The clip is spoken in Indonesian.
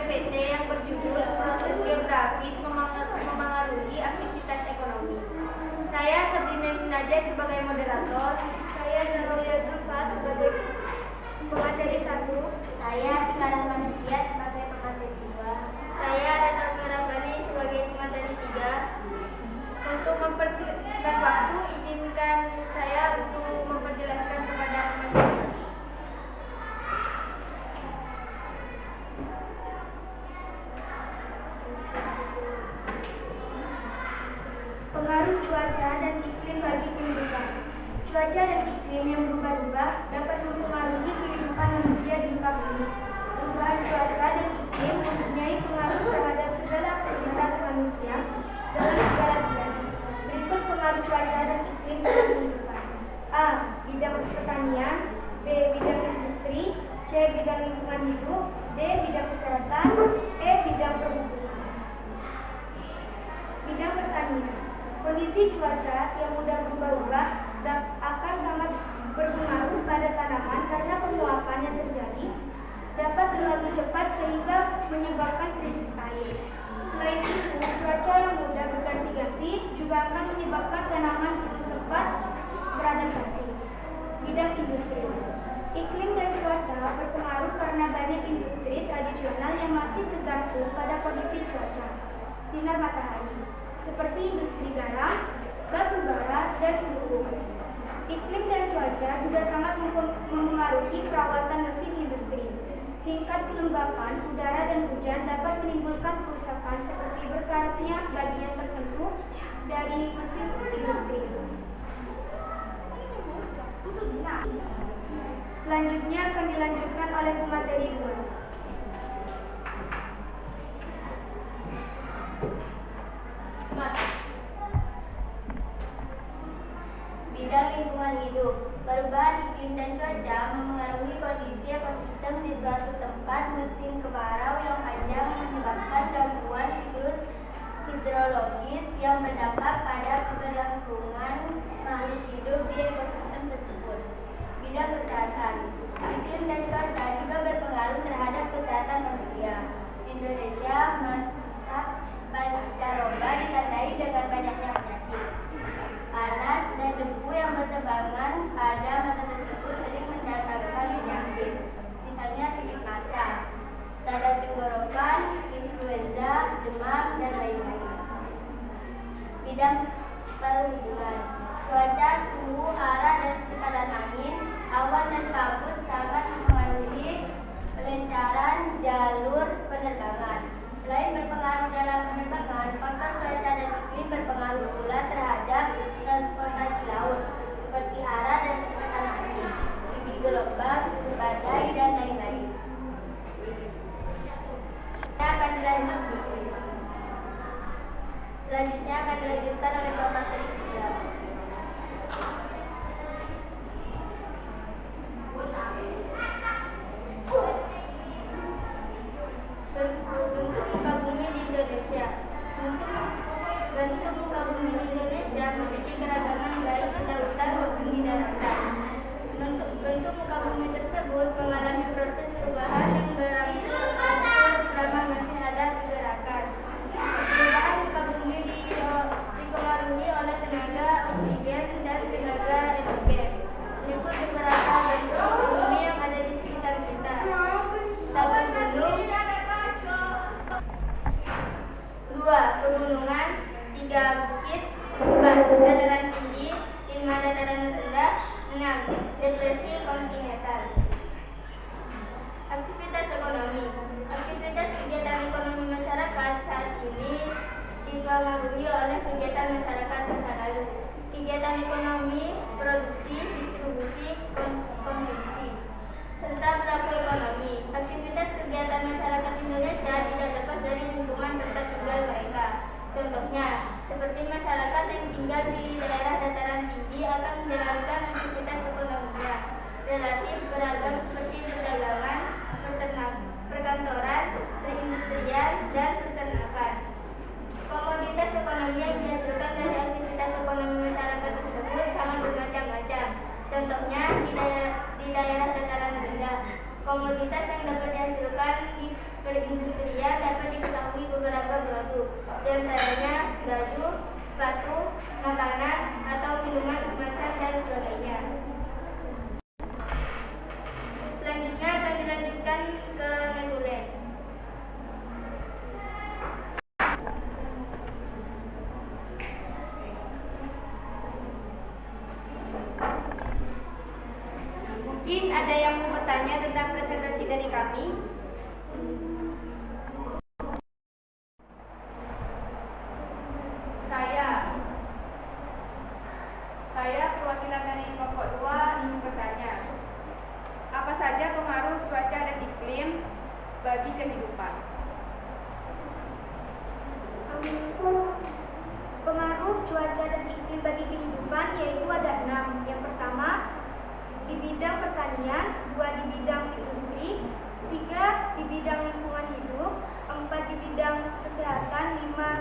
PPT yang berjudul Proses Geografis Memengaruhi Aktivitas Ekonomi. Saya Sabrina Najah sebagai moderator. Saya Zarolia Zulfa sebagai pemateri 1. Saya Tika Rahmanistia sebagai pemateri 2. Saya Reta Merabani sebagai pemateri 3. Untuk mempersingkat waktu, izinkan saya untuk memperjelaskan kepada masyarakat. Pengaruh cuaca dan iklim bagi kehidupan. Cuaca dan iklim yang berubah-ubah dapat mempengaruhi kehidupan manusia di muka bumi. Perubahan cuaca dan iklim mempunyai pengaruh terhadap segala aktivitas manusia dalam segala bidang. Berikut pengaruh cuaca dan iklim pada kehidupan. A. Bidang pertanian. B. Bidang industri. C. Bidang lingkungan hidup. D. Bidang kesehatan. E. Bidang perhubungan. Bidang pertanian. Kondisi cuaca yang mudah berubah-ubah akan sangat berpengaruh pada tanaman karena penguapan yang terjadi dapat terlalu cepat sehingga menyebabkan krisis air. Selain itu, cuaca yang mudah berganti-ganti juga akan menyebabkan tanaman cepat beradaptasi. Bidang industri. Iklim dan cuaca berpengaruh karena banyak industri tradisional yang masih tergantung pada kondisi cuaca, sinar matahari, seperti industri garam, batu bara, dan pupuk. Iklim dan cuaca juga sangat mempengaruhi perawatan mesin industri. Tingkat kelembapan udara dan hujan dapat menimbulkan kerusakan seperti berkaratnya bagian tertentu dari mesin industri. Selanjutnya akan dilanjutkan oleh pemateri 2. Bidang lingkungan hidup. Perubahan iklim dan cuaca memengaruhi kondisi ekosistem di suatu tempat. Musim kemarau yang panjang menyebabkan gangguan siklus hidrologis yang berdampak pada keberlangsungan makhluk hidup di ekosistem tersebut. Bidang kesehatan. Iklim dan cuaca juga berpengaruh terhadap kesehatan manusia. Indonesia masa pancaroba ditandai dengan banyaknya penyakit. Panas dan debu yang bertebangan pada masa tersebut sering mendatangkan penyakit, misalnya sakit mata, radang tenggorokan, influenza, demam, dan lain-lain. Bidang perhubungan. Cuaca, suhu, arah, dan kecepatan angin, awan, dan kabut sangat mempengaruhi pelancaran jalur penerbangan. Selain berpengaruh dalam penerbangan, faktor cuaca dan iklim berpengaruh pula terhadap transportasi laut, seperti arah dan kecepatan angin, tinggi gelombang, badai, dan lain-lain. Selanjutnya akan dilanjutkan oleh pemateri 3. Bentuk muka bumi di Indonesia. Bentuk muka bumi di Indonesia memiliki keragaman baik di lautan maupun di daratan. Bentuk muka bumi tersebut mengalami proses perubahan yang berangsur selama masih ada pergerakan. Perubahan muka bumi dipengaruhi oleh tenaga oksigen dan tenaga endogenen. Berikut beberapa bentuk muka bumi yang ada di sekitar kita. 1. Gunung. 2. Pegunungan. 3. Bukit. 4. Dataran tinggi. 5. Dataran rendah. 6. Depresi kontinental. Aktivitas ekonomi. Aktivitas kegiatan ekonomi masyarakat saat ini dipengaruhi oleh kegiatan masyarakat masa lalu. Kegiatan ekonomi, produksi, distribusi, konsumsi, serta pelaku ekonomi. Aktivitas kegiatan masyarakat Indonesia tidak lepas dari lingkungan tempat tinggal mereka. Contohnya, seperti masyarakat yang tinggal di daerah dataran tinggi akan menjalankan aktivitas ekonominya relatif beragam seperti perdagangan, perkantoran, perindustrian, dan peternakan. Komoditas ekonomi yang dihasilkan dari aktivitas ekonomi masyarakat tersebut sangat bermacam-macam. Contohnya, di daerah dataran rendah, komoditas yang dapat dihasilkan di perindustrian pertanian, 2 di bidang industri, 3 di bidang lingkungan hidup, 4 di bidang kesehatan, 5